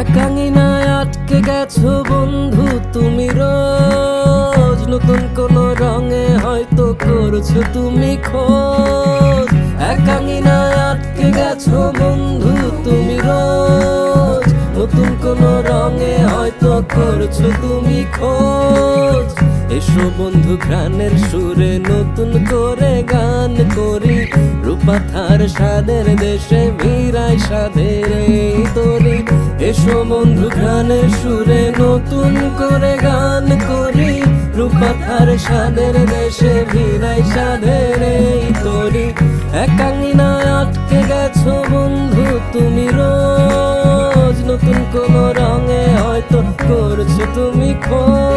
একাঙ্গিনায় আটকে গেছো বন্ধু তুমি রোজ, নতুন কোন রঙে হয়তো করছো তুমি খোঁজ। একাঙ্গিনায় আটকে গেছো বন্ধু তুমি রোজ, নতুন কোন রঙে হয়তো করছো তুমি খোঁজ। এসো বন্ধু ঘ্রাণের সুরে নতুন করে গান করি, রূপাথার স্বাদের দেশে ভিড়াই স্বাদের এই তরি। এসো বন্ধু ঘ্রাণের সুরে নতুন করে গান করি, রূপাথার স্বাদের দেশে ভিড়াই স্বাদের এই তরি। একাঙ্গিনায় আটকে গেছো বন্ধু তুমি রোজ, নতুন কোন রঙে হয়তো করছো তুমি খোঁজ।